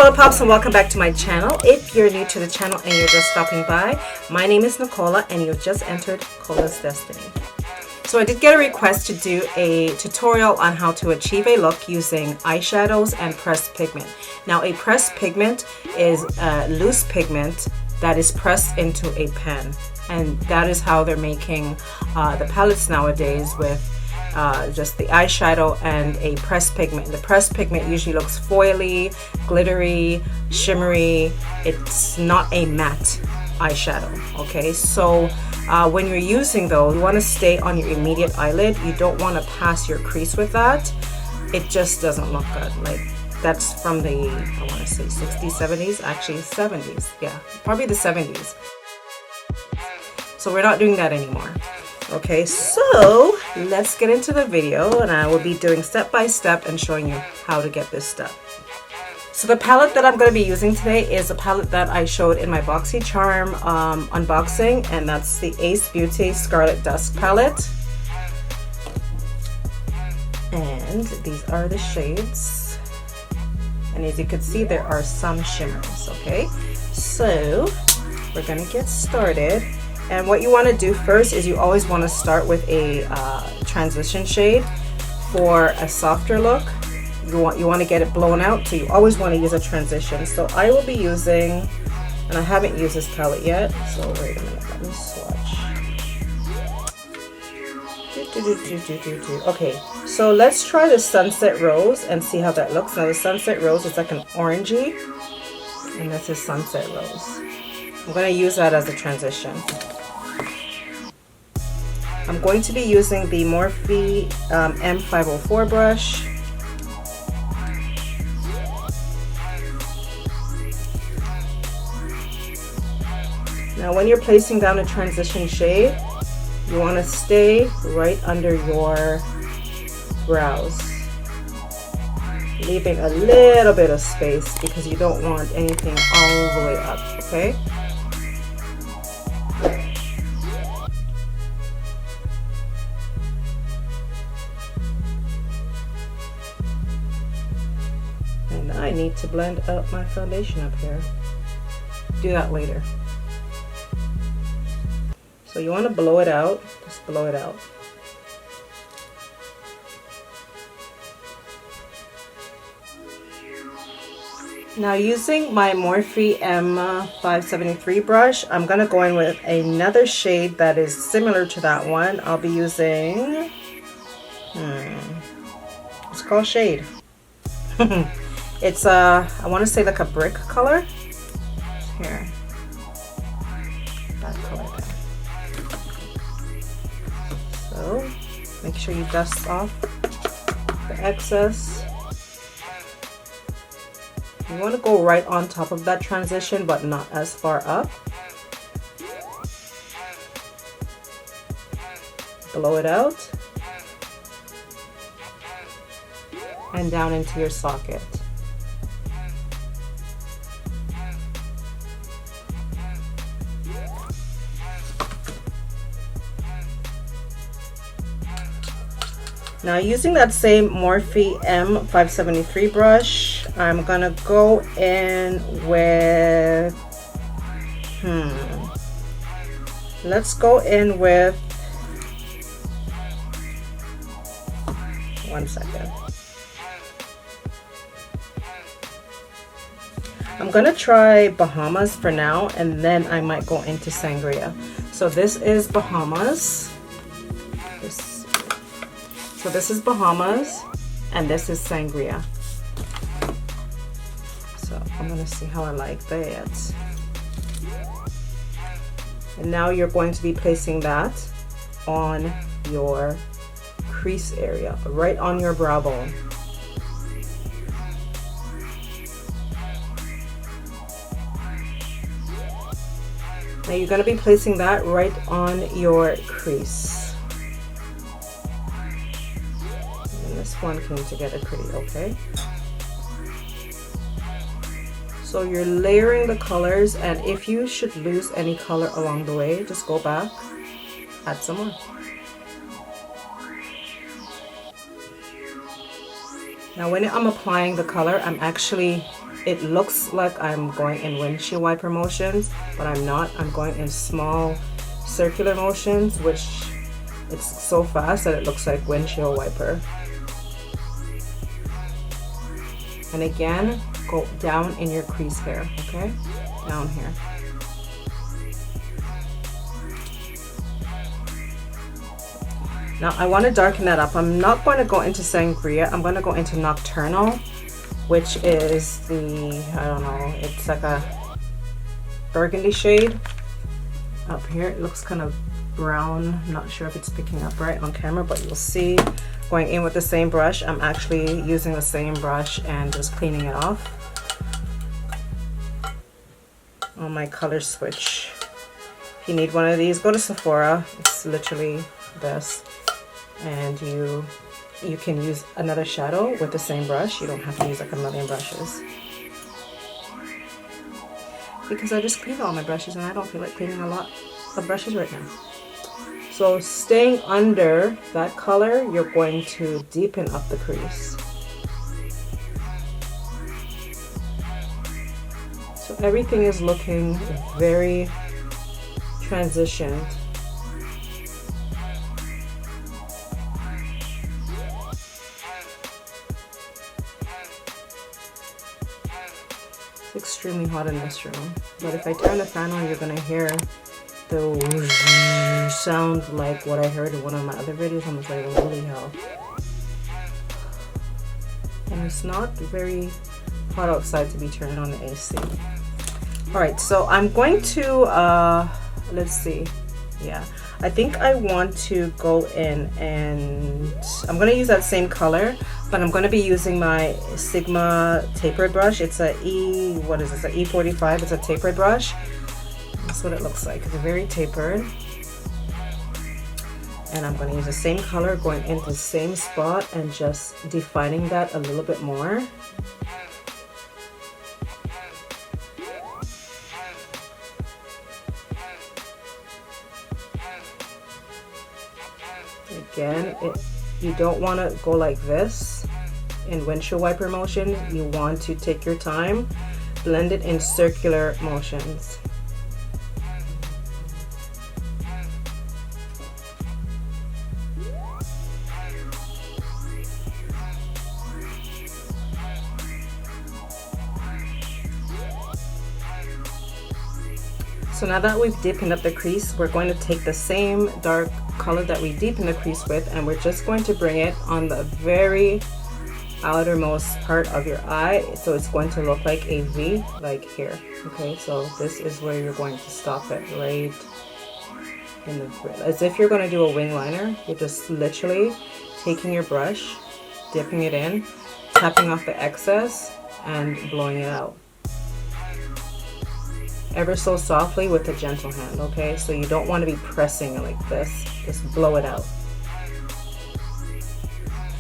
Hello Pops and welcome back to my channel. If you're new to the channel and you're just stopping by, my name is Nicola and you've just entered Cola's Destiny. So I did get a request to do a tutorial on how to achieve a look using eyeshadows and pressed pigment. Now a pressed pigment is a loose pigment that is pressed into a pen, and that is how they're making the palettes nowadays, with just the eyeshadow and a pressed pigment. The pressed pigment usually looks foily, glittery, shimmery. It's not a matte eyeshadow. Okay, so when you're using those, you want to stay on your immediate eyelid. You don't want to pass your crease with that. It just doesn't look good. Like, that's from the, I want to say 60s, 70s, actually 70s. Yeah, probably the 70s. So we're not doing that anymore. Okay, so let's get into the video, and I will be doing step by step and showing you how to get this step. So the palette that I'm going to be using today is a palette that I showed in my BoxyCharm unboxing, and that's the Ace Beauty Scarlet Dusk palette. And these are the shades, and as you can see, there are some shimmers. Okay, so we're going to get started. And what you want to do first is you always want to start with a transition shade for a softer look. You want to get it blown out, so you always want to use a transition. So I will be using, and I haven't used this palette yet, so wait a minute, let me swatch. Okay, so let's try the Sunset Rose and see how that looks. Now the Sunset Rose is like an orangey, and this is Sunset Rose. I'm going to use that as a transition. I'm going to be using the Morphe M504 brush. Now when you're placing down a transition shade, you want to stay right under your brows, leaving a little bit of space because you don't want anything all the way up, okay? And I need to blend up my foundation up here. Do that later. So you want to blow it out, just blow it out. Now using my Morphe M573 brush, I'm going to go in with another shade that is similar to that one. I'll be using, it's called Shade. It's I want to say like a brick color. Here. That color there. So make sure you dust off the excess. You want to go right on top of that transition, but not as far up. Blow it out. And down into your socket. Now using that same Morphe M573 brush, I'm gonna go in with, let's go in with, one second. I'm gonna try Bahamas for now, and then I might go into Sangria. So this is Bahamas. So this is Bahamas, and this is Sangria. So I'm gonna see how I like that. And now you're going to be placing that on your crease area, right on your brow bone. Now you're going to be placing that right on your crease. And this one came together pretty okay. So you're layering the colors, and if you should lose any color along the way, just go back, add some more. Now when I'm applying the color, I'm actually it looks like I'm going in windshield wiper motions, but I'm not. I'm going in small circular motions, which it's so fast that it looks like windshield wiper. And again, go down in your crease hair, okay? Down here. Now I want to darken that up. I'm not going to go into Sangria. I'm going to go into Nocturnal, which is the, I don't know, it's like a burgundy shade. Up here it looks kind of brown. I'm not sure if it's picking up right on camera, but you'll see. Going in with the same brush, I'm actually using the same brush and just cleaning it off on my color switch. If you need one of these, go to Sephora. It's literally this. And you can use another shadow with the same brush. You don't have to use like a million brushes. Because I just cleaned all my brushes and I don't feel like cleaning a lot of brushes right now. So staying under that color, you're going to deepen up the crease. So everything is looking very transitioned. It's extremely hot in this room, but if I turn the fan on, you're gonna hear the sound like what I heard in one of my other videos. I was like, holy hell. And it's not very hot outside to be turning on the AC. Alright, so I'm going to, let's see. Yeah, I think I want to go in and I'm going to use that same color, but I'm going to be using my Sigma tapered brush. It's a what is this? An E45. It's a tapered brush. That's what it looks like. It's very tapered. And I'm going to use the same color, going into the same spot and just defining that a little bit more. Again, you don't want to go like this in windshield wiper motion. You want to take your time, blend it in circular motions. So now that we've deepened up the crease, we're going to take the same dark color that we deepened the crease with, and we're just going to bring it on the very outermost part of your eye. So it's going to look like a V, like here. Okay, so this is where you're going to stop it, right in the, as if you're going to do a wing liner. You're just literally taking your brush, dipping it in, tapping off the excess, and blowing it out. Ever so softly with a gentle hand, okay? So you don't want to be pressing it like this, just blow it out.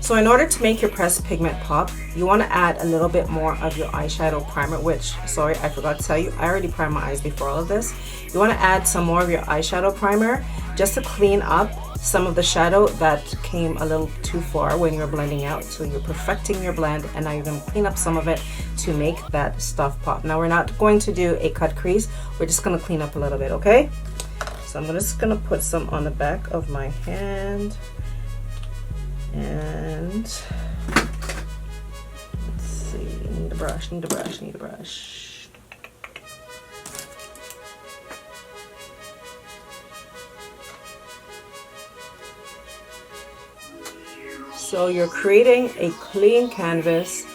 So in order to make your pressed pigment pop, you want to add a little bit more of your eyeshadow primer, which, sorry, I forgot to tell you, I already primed my eyes before all of this. You want to add some more of your eyeshadow primer just to clean up some of the shadow that came a little too far when you're blending out. So you're perfecting your blend, and now you're going to clean up some of it to make that stuff pop. Now we're not going to do a cut crease, we're just going to clean up a little bit, okay? So I'm just going to put some on the back of my hand, and let's see, need a brush, need a brush, need a brush. So you're creating a clean canvas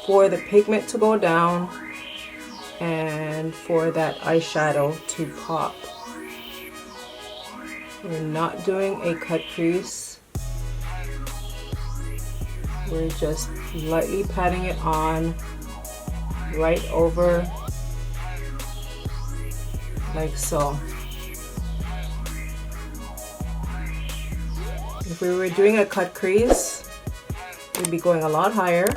for the pigment to go down and for that eyeshadow to pop. We're not doing a cut crease. We're just lightly patting it on right over like so. If we were doing a cut crease, we'd be going a lot higher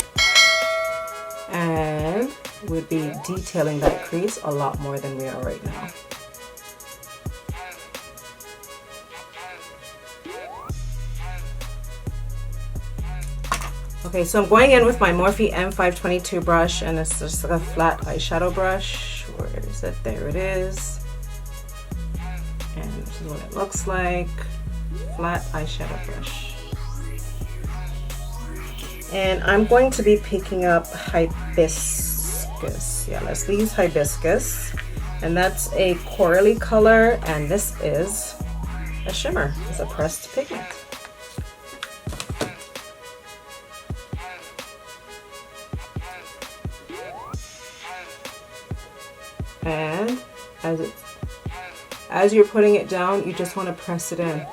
and we'd be detailing that crease a lot more than we are right now. Okay, so I'm going in with my Morphe M522 brush, and it's just a flat eyeshadow brush. Where is it? There it is. And this is what it looks like. Flat eyeshadow brush. And I'm going to be picking up Hibiscus. Yeah, let's use Hibiscus. And that's a corally color, and this is a shimmer. It's a pressed pigment. And as you're putting it down, you just want to press it in.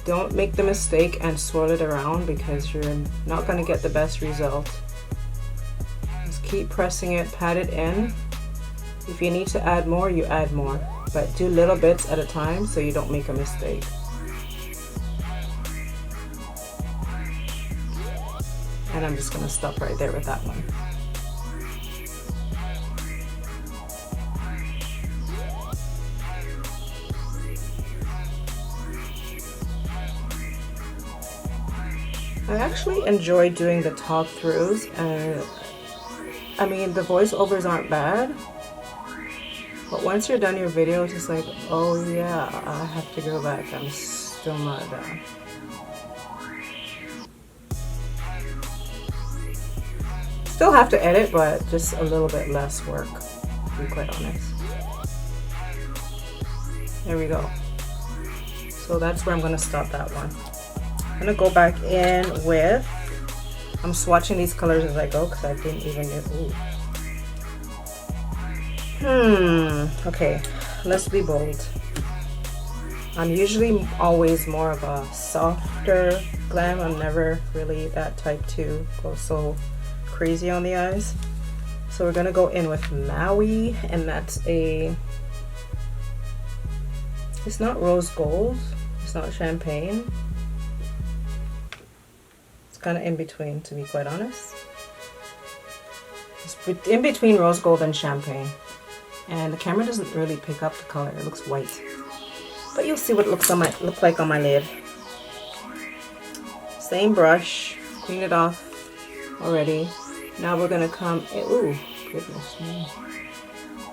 Don't make the mistake and swirl it around, because you're not going to get the best result. Just keep pressing it, pat it in. If you need to add more, you add more, but do little bits at a time so you don't make a mistake. And I'm just going to stop right there with that one. I actually enjoy doing the talk throughs, and I mean, the voiceovers aren't bad, but once you're done your video, it's just like, oh yeah, I have to go back, I'm still not done. Still have to edit, but just a little bit less work, to be quite honest. There we go. So that's where I'm going to stop that one. I'm going to go back in with, I'm swatching these colors as I go because I didn't even know. Okay, let's be bold. I'm usually always more of a softer glam. I'm never really that type to go so crazy on the eyes. So we're going to go in with Maui, and that's a, it's not rose gold, it's not champagne. Kind of in between, to be quite honest. It's in between rose gold and champagne, and the camera doesn't really pick up the color. It looks white, but you'll see what it look like on my lid. Same brush, clean it off already. Now we're gonna come in. Ooh, goodness me,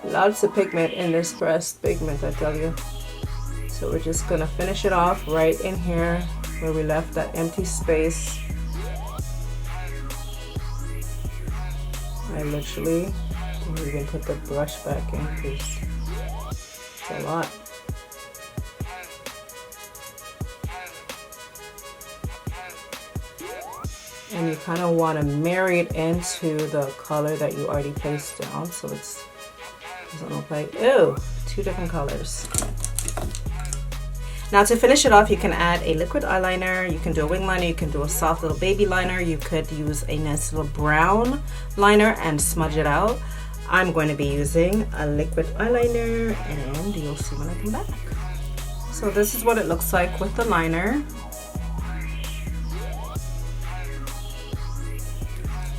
lots of pigment in this pressed pigment, I tell you. So we're just gonna finish it off right in here where we left that empty space. I literally didn't even put the brush back in because it's a lot. And you kind of want to marry it into the color that you already placed down, so it doesn't look like, ew, two different colors. Now to finish it off, you can add a liquid eyeliner, you can do a wing liner, you can do a soft little baby liner, you could use a nice little brown liner and smudge it out. I'm going to be using a liquid eyeliner, and you'll see when I come back. So this is what it looks like with the liner.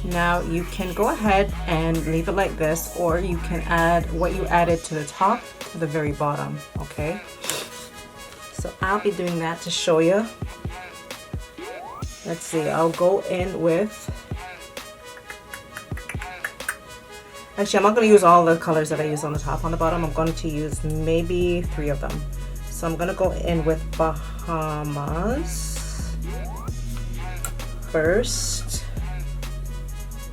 Now you can go ahead and leave it like this, or you can add what you added to the top to the very bottom, okay? So I'll be doing that to show you. Let's see, I'll go in with, actually I'm not going to use all the colors that I use on the top, on the bottom. I'm going to use maybe 3 of them. So I'm going to go in with Bahamas first.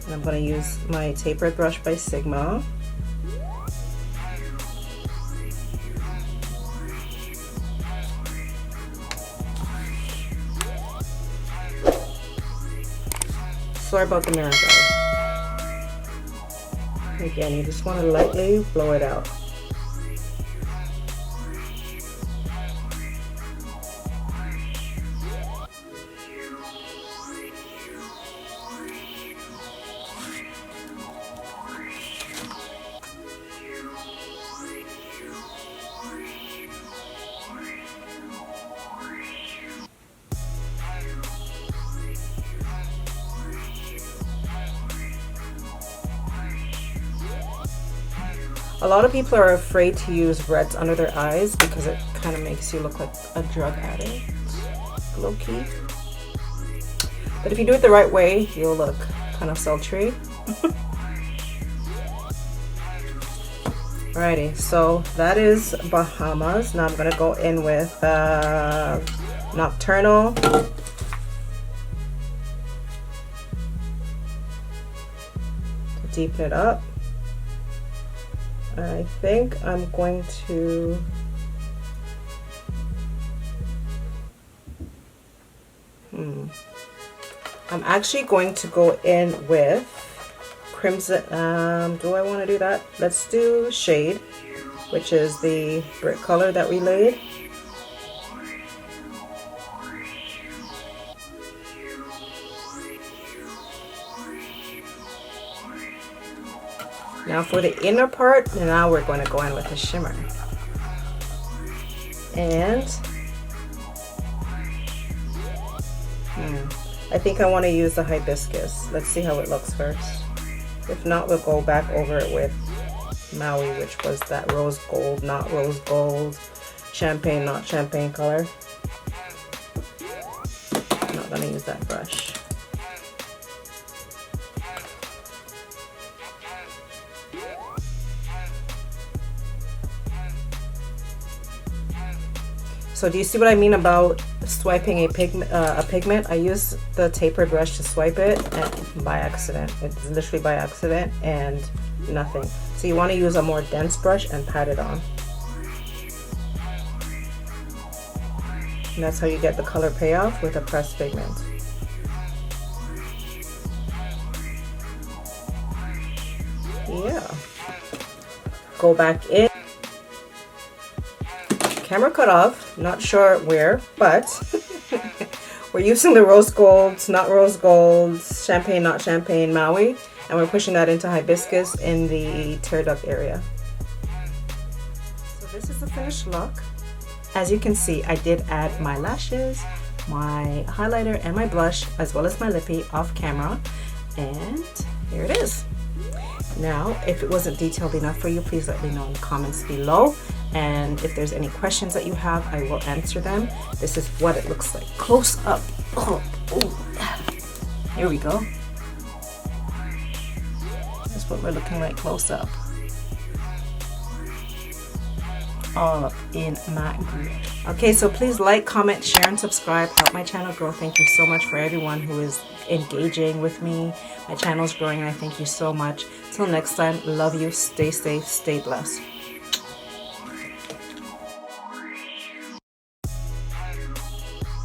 And I'm going to use my tapered brush by Sigma. Sorry about the mirror, guys. Again, you just want to lightly blow it out. A lot of people are afraid to use reds under their eyes because it kind of makes you look like a drug addict. low key. But if you do it the right way, you'll look kind of sultry. Alrighty, so that is Bahamas. Now I'm gonna go in with Nocturnal. To deepen it up. I think I'm going to I'm actually going to go in with Crimson. Do I want to do that? Let's do Shade, which is the brick color that we laid. Now for the inner part, now we're going to go in with a shimmer. And I think I want to use the hibiscus. Let's see how it looks first. If not, we'll go back over it with Maui, which was that rose gold, not rose gold, champagne, not champagne color. I'm not going to use that brush. So do you see what I mean about swiping a pigment? I use the taper brush to swipe it and by accident. It's literally by accident and nothing. So you want to use a more dense brush and pat it on. And that's how you get the color payoff with a pressed pigment. Yeah. Go back in. Camera cut off, not sure where, but we're using the rose gold, not rose gold, champagne, not champagne, Maui, and we're pushing that into hibiscus in the tear duct area. So this is the finished look. As you can see, I did add my lashes, my highlighter, and my blush, as well as my lippy off camera, and here it is. Now, if it wasn't detailed enough for you, please let me know in the comments below. And if there's any questions that you have, I will answer them. This is what it looks like close up. Oh, here we go. That's what we're looking like close up. All up in my grid. Okay, so please like, comment, share, and subscribe. Help my channel grow. Thank you so much for everyone who is engaging with me. My channel is growing and I thank you so much. Till next time, love you, stay safe, stay blessed.